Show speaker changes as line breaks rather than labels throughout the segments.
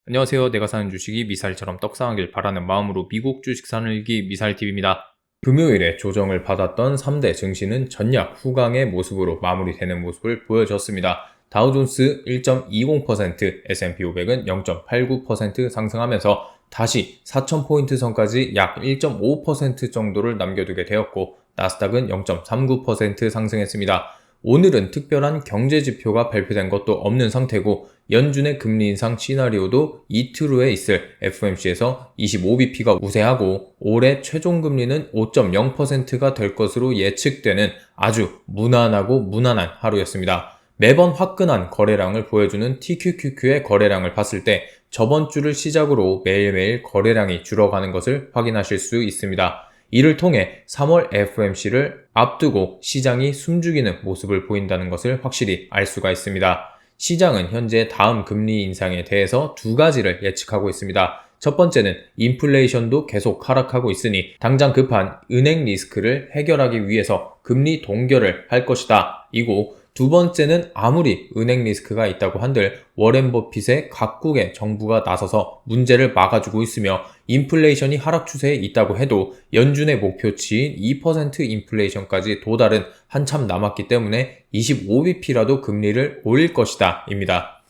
안녕하세요. 내가 사는 주식이 미사일처럼 떡상하길 바라는 마음으로 미국 주식 사는 일기 미사일TV입니다. 금요일에 조정을 받았던 3대 증시는 전략 후강의 모습으로 마무리되는 모습을 보여줬습니다. 다우존스 1.20%, S&P 500은 0.89% 상승하면서 다시 4,000포인트 선까지 약 1.5% 정도를 남겨두게 되었고, 나스닥은 0.39% 상승했습니다. 오늘은 특별한 경제 지표가 발표된 것도 없는 상태고, 연준의 금리 인상 시나리오도 이틀 후에 있을 FOMC에서 25bp가 우세하고, 올해 최종 금리는 5.0%가 될 것으로 예측되는 아주 무난하고 무난한 하루였습니다. 매번 화끈한 거래량을 보여주는 TQQQ의 거래량을 봤을 때 저번 주를 시작으로 매일매일 거래량이 줄어가는 것을 확인하실 수 있습니다. 이를 통해 3월 FOMC를 앞두고 시장이 숨죽이는 모습을 보인다는 것을 확실히 알 수가 있습니다. 시장은 현재 다음 금리 인상에 대해서 두 가지를 예측하고 있습니다. 첫 번째는 인플레이션도 계속 하락하고 있으니 당장 급한 은행 리스크를 해결하기 위해서 금리 동결을 할 것이다 이고, 두 번째는 아무리 은행 리스크가 있다고 한들 워렌 버핏의 각국의 정부가 나서서 문제를 막아주고 있으며 인플레이션이 하락 추세에 있다고 해도 연준의 목표치인 2% 인플레이션까지 도달은 한참 남았기 때문에 25bp라도 금리를 올릴 것이다 입니다.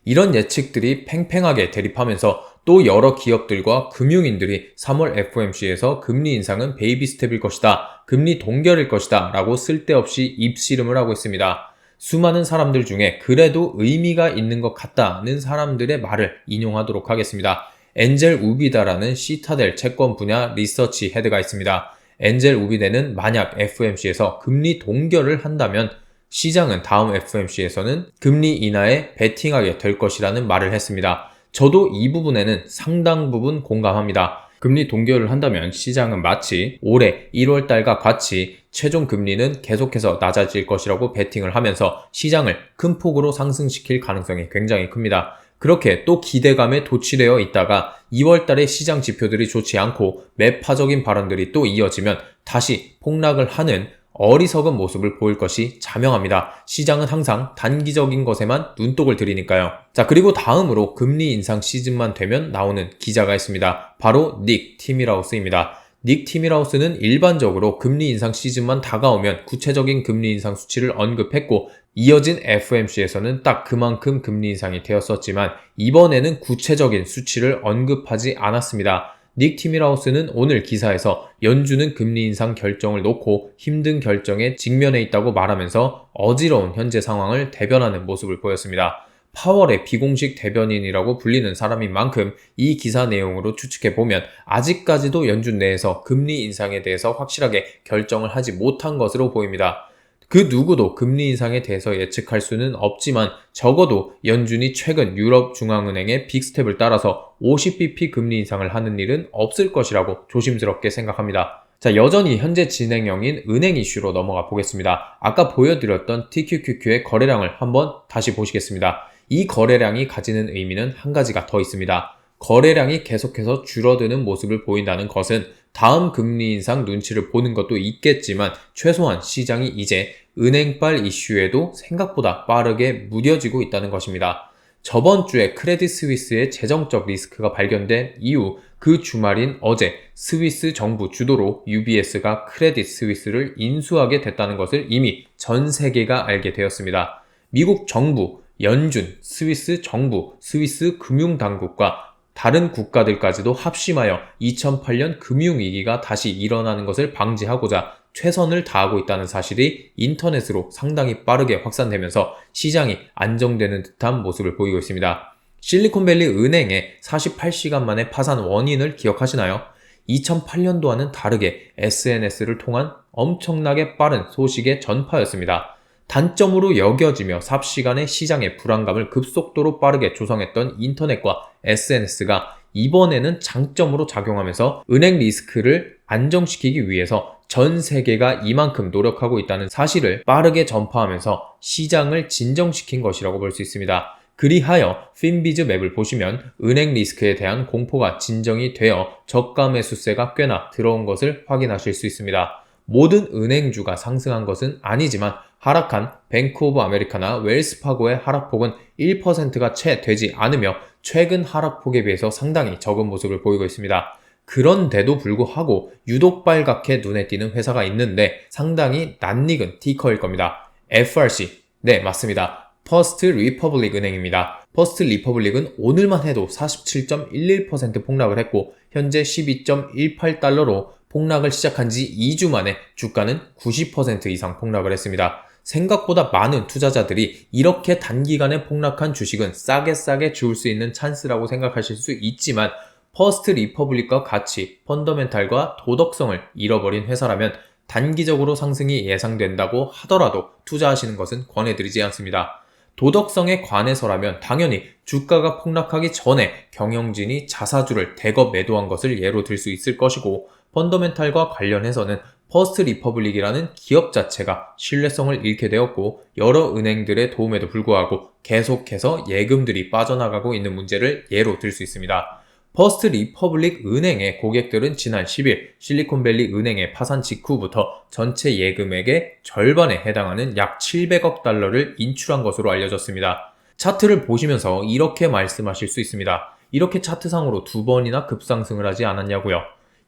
이런 예측들이 팽팽하게 대립하면서 또 여러 기업들과 금융인들이 3월 FOMC에서 금리 인상은 베이비 스텝일 것이다, 금리 동결일 것이다 라고 쓸데없이 입씨름을 하고 있습니다. 수많은 사람들 중에 그래도 의미가 있는 것 같다는 사람들의 말을 인용하도록 하겠습니다. 엔젤 우비다라는 시타델 채권 분야 리서치 헤드가 있습니다. 엔젤 우비다는 만약 FOMC에서 금리 동결을 한다면 시장은 다음 FOMC에서는 금리 인하에 베팅하게 될 것이라는 말을 했습니다. 저도 이 부분에는 상당 부분 공감합니다. 금리 동결을 한다면 시장은 마치 올해 1월달과 같이 최종 금리는 계속해서 낮아질 것이라고 베팅을 하면서 시장을 큰 폭으로 상승시킬 가능성이 굉장히 큽니다. 그렇게 또 기대감에 도취되어 있다가 2월달에 시장 지표들이 좋지 않고 매파적인 발언들이 또 이어지면 다시 폭락을 하는 어리석은 모습을 보일 것이 자명합니다. 시장은 항상 단기적인 것에만 눈독을 들이니까요. 자, 그리고 다음으로 금리 인상 시즌만 되면 나오는 기자가 있습니다. 바로 닉 티밀하우스입니다. 닉 티밀하우스는 일반적으로 금리 인상 시즌만 다가오면 구체적인 금리 인상 수치를 언급했고, 이어진 FOMC에서는 딱 그만큼 금리 인상이 되었었지만 이번에는 구체적인 수치를 언급하지 않았습니다. 닉 티밀하우스는 오늘 기사에서 연준은 금리 인상 결정을 놓고 힘든 결정에 직면해 있다고 말하면서 어지러운 현재 상황을 대변하는 모습을 보였습니다. 파월의 비공식 대변인이라고 불리는 사람인 만큼 이 기사 내용으로 추측해보면 아직까지도 연준 내에서 금리 인상에 대해서 확실하게 결정을 하지 못한 것으로 보입니다. 그 누구도 금리 인상에 대해서 예측할 수는 없지만 적어도 연준이 최근 유럽중앙은행의 빅스텝을 따라서 50bp 금리 인상을 하는 일은 없을 것이라고 조심스럽게 생각합니다. 자, 여전히 현재 진행형인 은행 이슈로 넘어가 보겠습니다. 아까 보여드렸던 TQQQ의 거래량을 한번 다시 보시겠습니다. 이 거래량이 가지는 의미는 한 가지가 더 있습니다. 거래량이 계속해서 줄어드는 모습을 보인다는 것은 다음 금리 인상 눈치를 보는 것도 있겠지만 최소한 시장이 이제 은행발 이슈에도 생각보다 빠르게 무뎌지고 있다는 것입니다. 저번 주에 크레딧 스위스의 재정적 리스크가 발견된 이후 그 주말인 어제 스위스 정부 주도로 UBS가 크레딧 스위스를 인수하게 됐다는 것을 이미 전 세계가 알게 되었습니다. 미국 정부, 연준, 스위스 정부, 스위스 금융당국과 다른 국가들까지도 합심하여 2008년 금융위기가 다시 일어나는 것을 방지하고자 최선을 다하고 있다는 사실이 인터넷으로 상당히 빠르게 확산되면서 시장이 안정되는 듯한 모습을 보이고 있습니다. 실리콘밸리 은행의 48시간 만에 파산 원인을 기억하시나요? 2008년도와는 다르게 SNS를 통한 엄청나게 빠른 소식의 전파였습니다. 단점으로 여겨지며 삽시간에 시장의 불안감을 급속도로 빠르게 조성했던 인터넷과 SNS가 이번에는 장점으로 작용하면서 은행 리스크를 안정시키기 위해서 전 세계가 이만큼 노력하고 있다는 사실을 빠르게 전파하면서 시장을 진정시킨 것이라고 볼 수 있습니다. 그리하여 핀비즈 맵을 보시면 은행 리스크에 대한 공포가 진정이 되어 저가 매수세가 꽤나 들어온 것을 확인하실 수 있습니다. 모든 은행주가 상승한 것은 아니지만 하락한 뱅크 오브 아메리카나 웰스파고의 하락폭은 1%가 채 되지 않으며 최근 하락폭에 비해서 상당히 적은 모습을 보이고 있습니다. 그런데도 불구하고 유독 빨갛게 눈에 띄는 회사가 있는데 상당히 낯익은 티커일 겁니다. FRC. 네, 맞습니다. 퍼스트 리퍼블릭 은행입니다. 퍼스트 리퍼블릭은 오늘만 해도 47.11% 폭락을 했고 현재 12.18달러로 폭락을 시작한 지 2주 만에 주가는 90% 이상 폭락을 했습니다. 생각보다 많은 투자자들이 이렇게 단기간에 폭락한 주식은 싸게 주울 수 있는 찬스라고 생각하실 수 있지만 퍼스트 리퍼블릭과 같이 펀더멘탈과 도덕성을 잃어버린 회사라면 단기적으로 상승이 예상된다고 하더라도 투자하시는 것은 권해드리지 않습니다. 도덕성에 관해서라면 당연히 주가가 폭락하기 전에 경영진이 자사주를 대거 매도한 것을 예로 들 수 있을 것이고 펀더멘탈과 관련해서는 퍼스트 리퍼블릭이라는 기업 자체가 신뢰성을 잃게 되었고 여러 은행들의 도움에도 불구하고 계속해서 예금들이 빠져나가고 있는 문제를 예로 들 수 있습니다. 퍼스트 리퍼블릭 은행의 고객들은 지난 10일 실리콘밸리 은행의 파산 직후부터 전체 예금액의 절반에 해당하는 약 700억 달러를 인출한 것으로 알려졌습니다. 차트를 보시면서 이렇게 말씀하실 수 있습니다. 이렇게 차트상으로 2번이나 급상승을 하지 않았냐고요?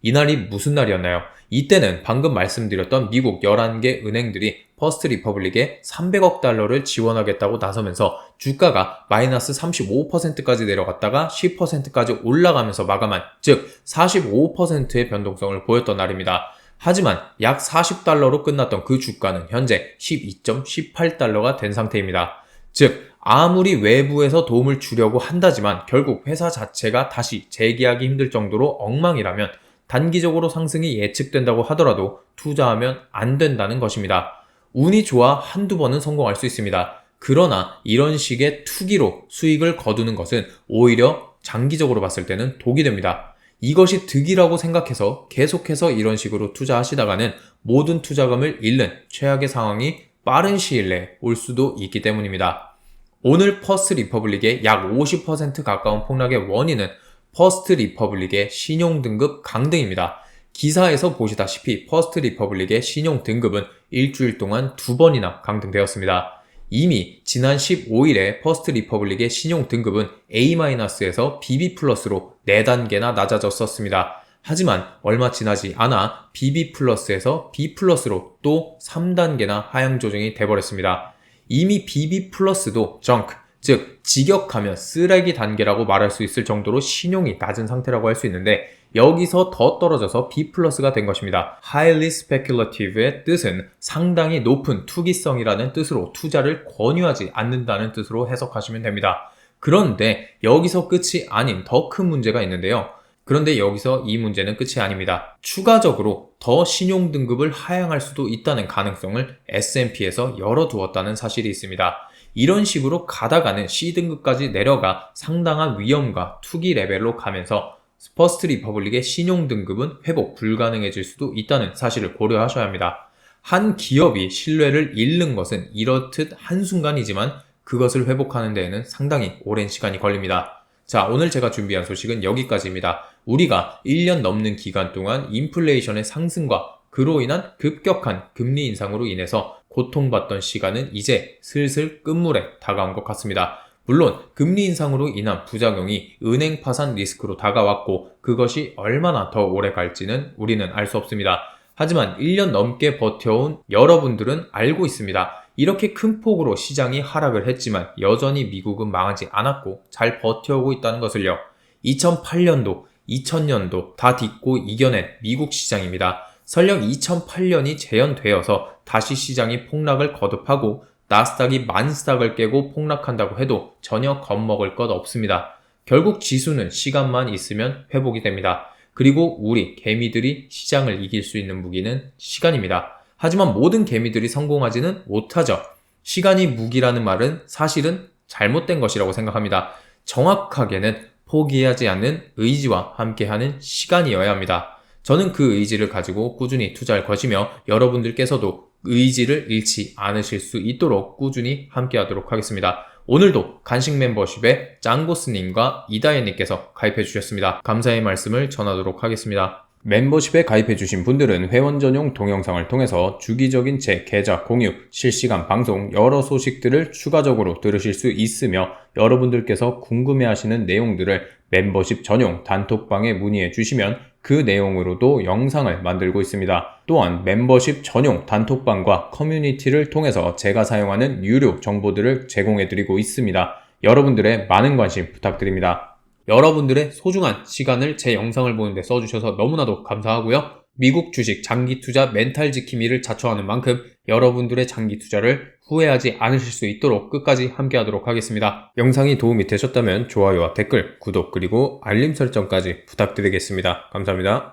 이날이 무슨 날이었나요? 이때는 방금 말씀드렸던 미국 11개 은행들이 퍼스트 리퍼블릭에 300억 달러를 지원하겠다고 나서면서 주가가 마이너스 35%까지 내려갔다가 10%까지 올라가면서 마감한, 즉 45%의 변동성을 보였던 날입니다. 하지만 약 40달러로 끝났던 그 주가는 현재 12.18달러가 된 상태입니다. 즉 아무리 외부에서 도움을 주려고 한다지만 결국 회사 자체가 다시 재기하기 힘들 정도로 엉망이라면 단기적으로 상승이 예측된다고 하더라도 투자하면 안 된다는 것입니다. 운이 좋아 한두 번은 성공할 수 있습니다. 그러나 이런 식의 투기로 수익을 거두는 것은 오히려 장기적으로 봤을 때는 독이 됩니다. 이것이 득이라고 생각해서 계속해서 이런 식으로 투자하시다가는 모든 투자금을 잃는 최악의 상황이 빠른 시일 내에 올 수도 있기 때문입니다. 오늘 퍼스트 리퍼블릭의 약 50% 가까운 폭락의 원인은 퍼스트 리퍼블릭의 신용등급 강등입니다. 기사에서 보시다시피 퍼스트 리퍼블릭의 신용등급은 일주일 동안 2번이나 강등되었습니다. 이미 지난 15일에 퍼스트 리퍼블릭의 신용등급은 A-에서 BB+로 4단계나 낮아졌었습니다. 하지만 얼마 지나지 않아 BB+에서 B+로 또 3단계나 하향 조정이 돼버렸습니다. 이미 BB+도 정크, 즉 직역하면 쓰레기 단계라고 말할 수 있을 정도로 신용이 낮은 상태라고 할 수 있는데 여기서 더 떨어져서 B+가 된 것입니다. Highly Speculative의 뜻은 상당히 높은 투기성이라는 뜻으로 투자를 권유하지 않는다는 뜻으로 해석하시면 됩니다. 그런데 여기서 끝이 아닌 더 큰 문제가 있는데요. 그런데 여기서 이 문제는 끝이 아닙니다. 추가적으로 더 신용등급을 하향할 수도 있다는 가능성을 S&P에서 열어두었다는 사실이 있습니다. 이런 식으로 가다가는 C등급까지 내려가 상당한 위험과 투기 레벨로 가면서 퍼스트 리퍼블릭의 신용등급은 회복 불가능해질 수도 있다는 사실을 고려하셔야 합니다. 한 기업이 신뢰를 잃는 것은 이렇듯 한순간이지만 그것을 회복하는 데에는 상당히 오랜 시간이 걸립니다. 자, 오늘 제가 준비한 소식은 여기까지입니다. 우리가 1년 넘는 기간 동안 인플레이션의 상승과 그로 인한 급격한 금리 인상으로 인해서 고통받던 시간은 이제 슬슬 끝물에 다가온 것 같습니다. 물론 금리 인상으로 인한 부작용이 은행 파산 리스크로 다가왔고 그것이 얼마나 더 오래 갈지는 우리는 알 수 없습니다. 하지만 1년 넘게 버텨온 여러분들은 알고 있습니다. 이렇게 큰 폭으로 시장이 하락을 했지만 여전히 미국은 망하지 않았고 잘 버텨오고 있다는 것을요. 2008년도, 2000년도 다 딛고 이겨낸 미국 시장입니다. 설령 2008년이 재현되어서 다시 시장이 폭락을 거듭하고 나스닥이 만스닥을 깨고 폭락한다고 해도 전혀 겁먹을 것 없습니다. 결국 지수는 시간만 있으면 회복이 됩니다. 그리고 우리 개미들이 시장을 이길 수 있는 무기는 시간입니다. 하지만 모든 개미들이 성공하지는 못하죠. 시간이 무기라는 말은 사실은 잘못된 것이라고 생각합니다. 정확하게는 포기하지 않는 의지와 함께하는 시간이어야 합니다. 저는 그 의지를 가지고 꾸준히 투자할 것이며 여러분들께서도 의지를 잃지 않으실 수 있도록 꾸준히 함께하도록 하겠습니다. 오늘도 간식 멤버십에 짱고스님과 이다혜님께서 가입해 주셨습니다. 감사의 말씀을 전하도록 하겠습니다. 멤버십에 가입해주신 분들은 회원 전용 동영상을 통해서 주기적인 제 계좌 공유, 실시간 방송, 여러 소식들을 추가적으로 들으실 수 있으며 여러분들께서 궁금해하시는 내용들을 멤버십 전용 단톡방에 문의해 주시면 그 내용으로도 영상을 만들고 있습니다. 또한 멤버십 전용 단톡방과 커뮤니티를 통해서 제가 사용하는 유료 정보들을 제공해드리고 있습니다. 여러분들의 많은 관심 부탁드립니다. 여러분들의 소중한 시간을 제 영상을 보는데 써주셔서 너무나도 감사하고요. 미국 주식 장기 투자 멘탈 지킴이를 자처하는 만큼 여러분들의 장기 투자를 후회하지 않으실 수 있도록 끝까지 함께 하도록 하겠습니다. 영상이 도움이 되셨다면 좋아요와 댓글, 구독 그리고 알림 설정까지 부탁드리겠습니다. 감사합니다.